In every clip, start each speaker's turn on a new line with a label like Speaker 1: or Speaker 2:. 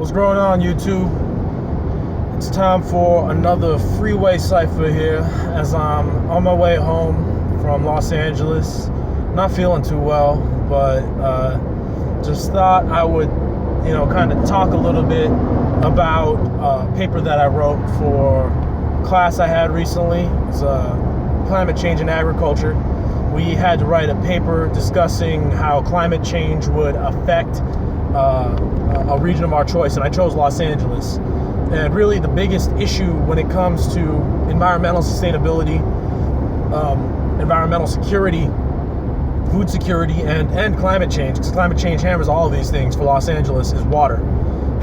Speaker 1: What's going on, YouTube? It's time for another freeway cipher here as I'm on my way home from Los Angeles. Not feeling too well, but just thought I would, kind of talk a little bit about a paper that I wrote for a class I had recently. It's climate change in agriculture. We had to write a paper discussing how climate change would affect a region of our choice, and I chose Los Angeles. And really the biggest issue when it comes to environmental sustainability, environmental security, food security, and climate change, because climate change hammers all of these things for Los Angeles, is water.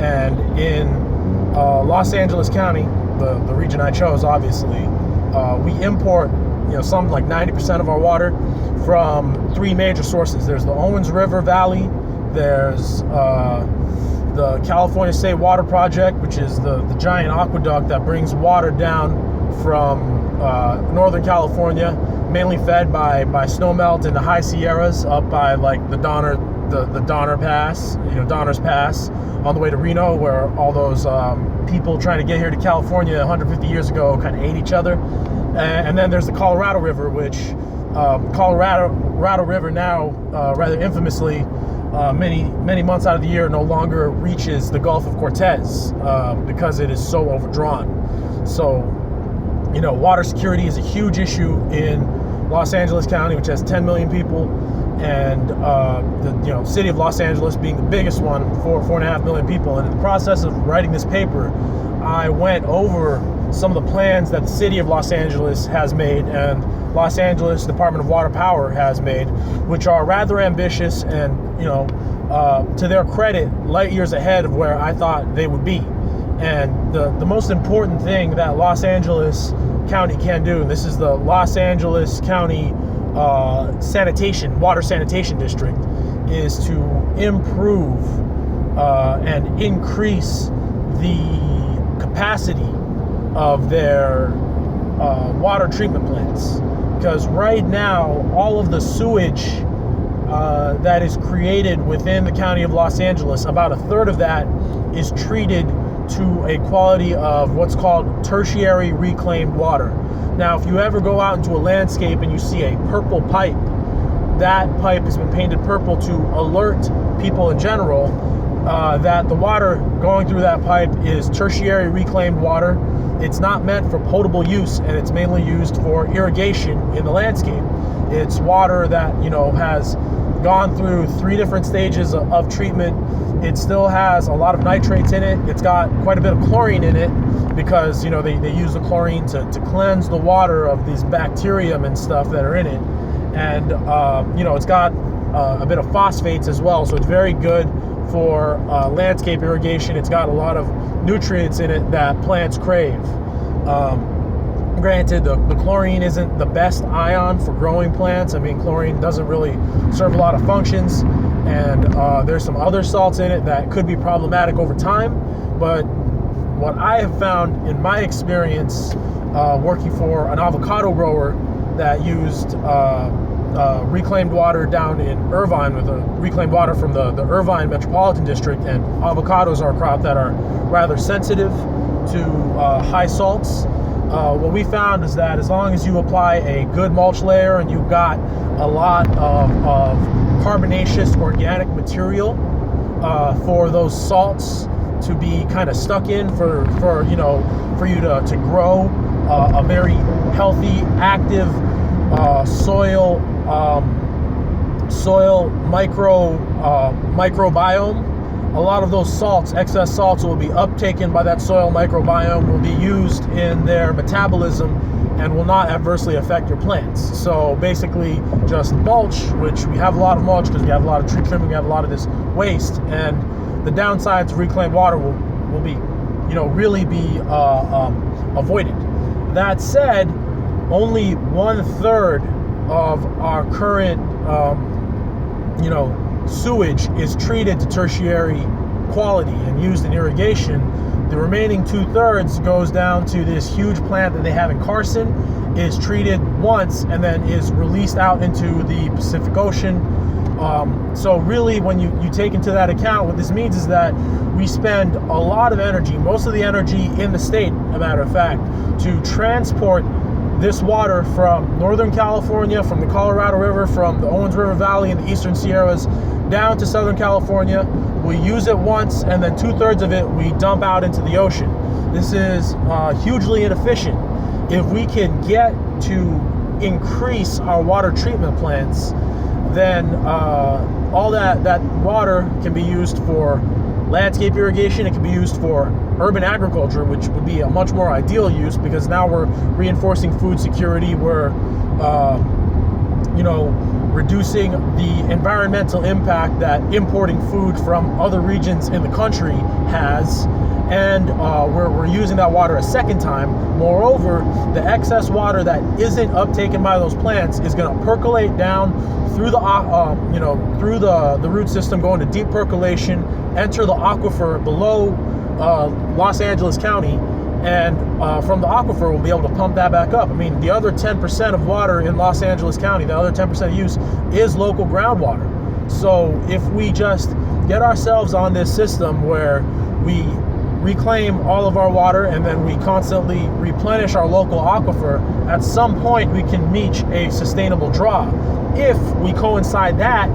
Speaker 1: And in Los Angeles County, the region I chose, obviously, we import some like 90% of our water from three major sources. There's the Owens River Valley, there's the California State Water Project, which is the giant aqueduct that brings water down from Northern California, mainly fed by snowmelt in the high Sierras up by like the Donner Pass, Donner's Pass, on the way to Reno, where all those people trying to get here to California 150 years ago kind of ate each other. And then there's the Colorado River, which Colorado River now, rather infamously, many months out of the year no longer reaches the Gulf of Cortez because it is so overdrawn. So, water security is a huge issue in Los Angeles County, which has 10 million people, and the city of Los Angeles being the biggest one, 4.5 million people. And in the process of writing this paper, I went over some of the plans that the city of Los Angeles has made and Los Angeles Department of Water Power has made, which are rather ambitious and, to their credit, light years ahead of where I thought they would be. And the most important thing that Los Angeles County can do, and this is the Los Angeles County Water Sanitation District, is to improve and increase the capacity of their water treatment plants. Because right now, all of the sewage that is created within the county of Los Angeles, about a third of that is treated to a quality of what's called tertiary reclaimed water. Now, if you ever go out into a landscape and you see a purple pipe, that pipe has been painted purple to alert people in general that the water going through that pipe is tertiary reclaimed water. It's not meant for potable use, and it's mainly used for irrigation in the landscape. It's water that, has gone through 3 different stages of treatment. It still has a lot of nitrates in it. It's got quite a bit of chlorine in it because, they use the chlorine to cleanse the water of these bacterium and stuff that are in it. And, it's got a bit of phosphates as well, so it's very good for landscape irrigation. It's got a lot of nutrients in it that plants crave. Granted, the chlorine isn't the best ion for growing plants. I mean, chlorine doesn't really serve a lot of functions, and there's some other salts in it that could be problematic over time. But what I have found in my experience working for an avocado grower that used reclaimed water down in Irvine, with reclaimed water from the Irvine Metropolitan District, and avocados are a crop that are rather sensitive to high salts. What we found is that as long as you apply a good mulch layer and you've got a lot of carbonaceous organic material for those salts to be kind of stuck in for you to grow a very healthy, active soil microbiome, a lot of those salts, excess salts, will be uptaken by that soil microbiome, will be used in their metabolism, and will not adversely affect your plants. So basically, just mulch, which we have a lot of mulch because we have a lot of tree trimming, we have a lot of this waste, and the downsides of reclaimed water will be, really be avoided. That said, only 1/3 of our current, sewage is treated to tertiary quality and used in irrigation. The remaining 2/3 goes down to this huge plant that they have in Carson, is treated once, and then is released out into the Pacific Ocean So really, when you take into that account, what this means is that we spend a lot of energy, most of the energy in the state, a matter of fact, to transport this water from Northern California, from the Colorado River, from the Owens River Valley and the Eastern Sierras down to Southern California. We use it once, and then 2/3 of it we dump out into the ocean. This is hugely inefficient. If we can get to increase our water treatment plants, then all that water can be used for landscape irrigation. It can be used for urban agriculture, which would be a much more ideal use, because now we're reinforcing food security. We're reducing the environmental impact that importing food from other regions in the country has, and we're using that water a second time. Moreover, the excess water that isn't uptaken by those plants is going to percolate down through the root system, go into deep percolation, enter the aquifer below Los Angeles County, and from the aquifer we'll be able to pump that back up. I mean, the other 10% of water in Los Angeles County, the other 10% use, is local groundwater. So if we just get ourselves on this system where we reclaim all of our water and then we constantly replenish our local aquifer, at some point we can reach a sustainable draw. If we coincide that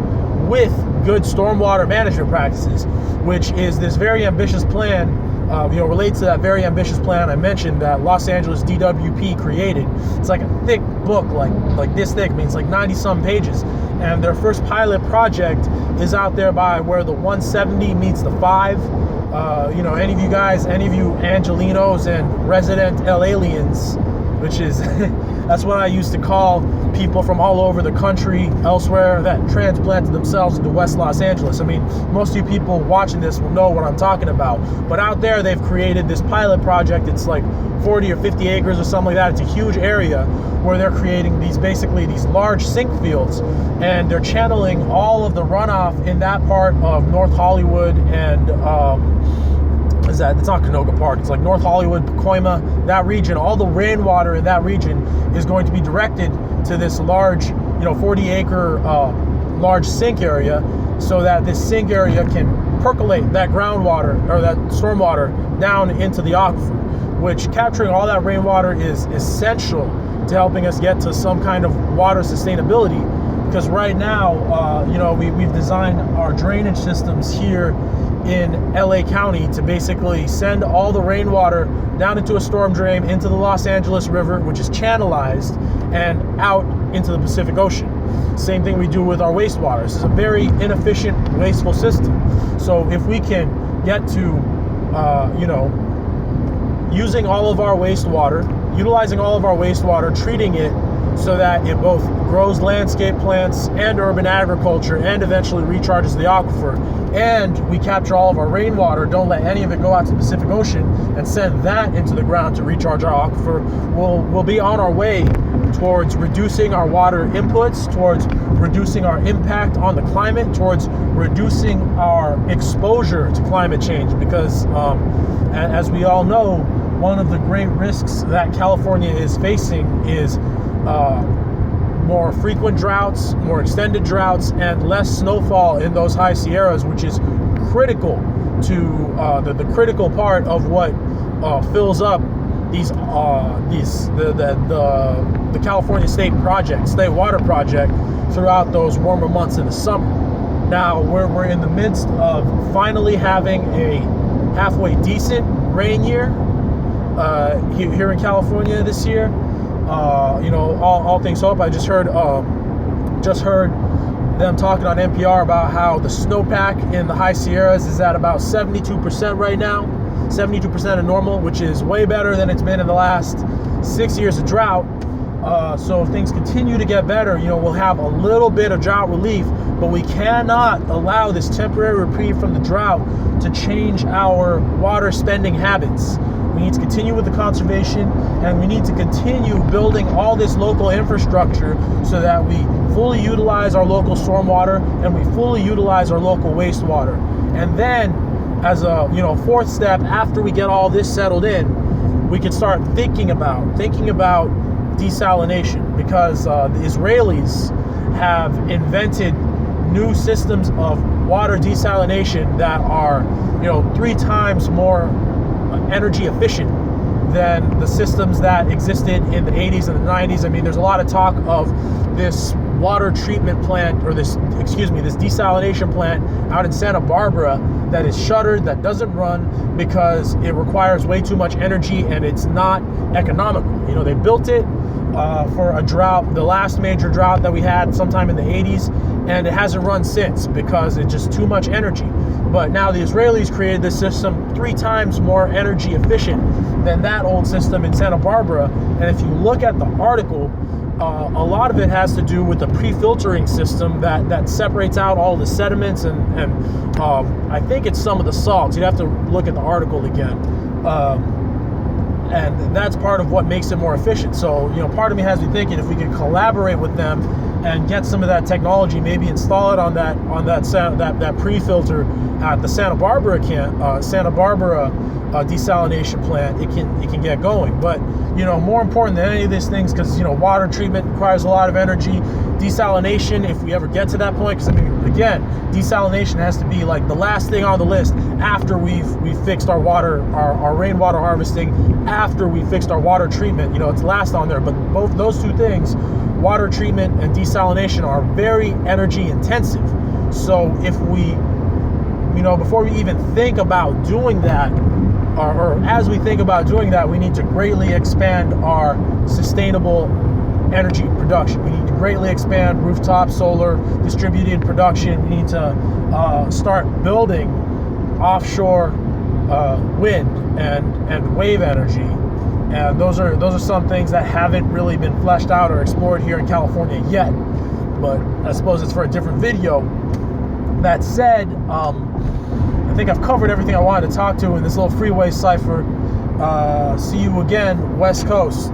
Speaker 1: with good stormwater management practices, which is this very ambitious plan, relates to that very ambitious plan I mentioned that Los Angeles DWP created. It's like a thick book, like this thick. I mean, it's like 90-some pages. And their first pilot project is out there by where the 170 meets the 5. Any of you Angelinos and resident LA-aliens, which is that's what I used to call people from all over the country, elsewhere, that transplanted themselves into West Los Angeles. I mean, most of you people watching this will know what I'm talking about. But out there, they've created this pilot project. It's like 40 or 50 acres or something like that. It's a huge area where they're creating these large sink fields, and they're channeling all of the runoff in that part of North Hollywood and it's not Canoga Park, it's like North Hollywood, Pacoima, that region. All the rainwater in that region is going to be directed to this large, 40-acre large sink area, so that this sink area can percolate that groundwater or that stormwater down into the aquifer, which capturing all that rainwater is essential to helping us get to some kind of water sustainability. Because right now, we've designed our drainage systems here in LA County to basically send all the rainwater down into a storm drain into the Los Angeles River, which is channelized, and out into the Pacific Ocean. Same thing we do with our wastewater. This is a very inefficient, wasteful system. So if we can get to, utilizing all of our wastewater, treating it so that it both grows landscape plants and urban agriculture and eventually recharges the aquifer, and we capture all of our rainwater, don't let any of it go out to the Pacific Ocean, and send that into the ground to recharge our aquifer, we'll be on our way towards reducing our water inputs, towards reducing our impact on the climate, towards reducing our exposure to climate change. Because as we all know, one of the great risks that California is facing is more frequent droughts, more extended droughts, and less snowfall in those high Sierras, which is critical to the critical part of what fills up the California State Water Project throughout those warmer months in the summer. Now we're in the midst of finally having a halfway decent rain year here in California this year. All things hope. I just heard them talking on NPR about how the snowpack in the high Sierras is at about 72% right now, 72% of normal, which is way better than it's been in the last 6 years of drought. So if things continue to get better, we'll have a little bit of drought relief, but we cannot allow this temporary reprieve from the drought to change our water spending habits. We need to continue with the conservation, and we need to continue building all this local infrastructure so that we fully utilize our local stormwater and we fully utilize our local wastewater. And then, as a fourth step, after we get all this settled in, we can start thinking about desalination, because the Israelis have invented new systems of water desalination that are, 3 times more energy efficient than the systems that existed in the 80s and the 90s. I mean, there's a lot of talk of this water treatment plant, or this desalination plant out in Santa Barbara that is shuttered, that doesn't run because it requires way too much energy and it's not economical. They built it for a drought, the last major drought that we had sometime in the 80s, and it hasn't run since because it's just too much energy. But now the Israelis created this system 3 times more energy efficient than that old system in Santa Barbara. And if you look at the article, a lot of it has to do with the pre-filtering system that separates out all the sediments and I think it's some of the salts. You'd have to look at the article again. And that's part of what makes it more efficient. So, part of me has me thinking if we could collaborate with them and get some of that technology, maybe install it on that pre-filter at the Santa Barbara desalination plant, it can get going. But more important than any of these things, because water treatment requires a lot of energy. Desalination, if we ever get to that point, because again, desalination has to be like the last thing on the list after we've fixed our water, our rainwater harvesting, after we fixed our water treatment. It's last on there. But both those two things, water treatment and desalination, are very energy intensive. So if we, before we even think about doing that, or as we think about doing that, we need to greatly expand our sustainable energy production. We need to greatly expand rooftop solar, distributed production. We need to start building offshore wind and wave energy. And those are some things that haven't really been fleshed out or explored here in California yet. But I suppose it's for a different video. That said, I think I've covered everything I wanted to talk to in this little freeway cipher. See you again, West Coast.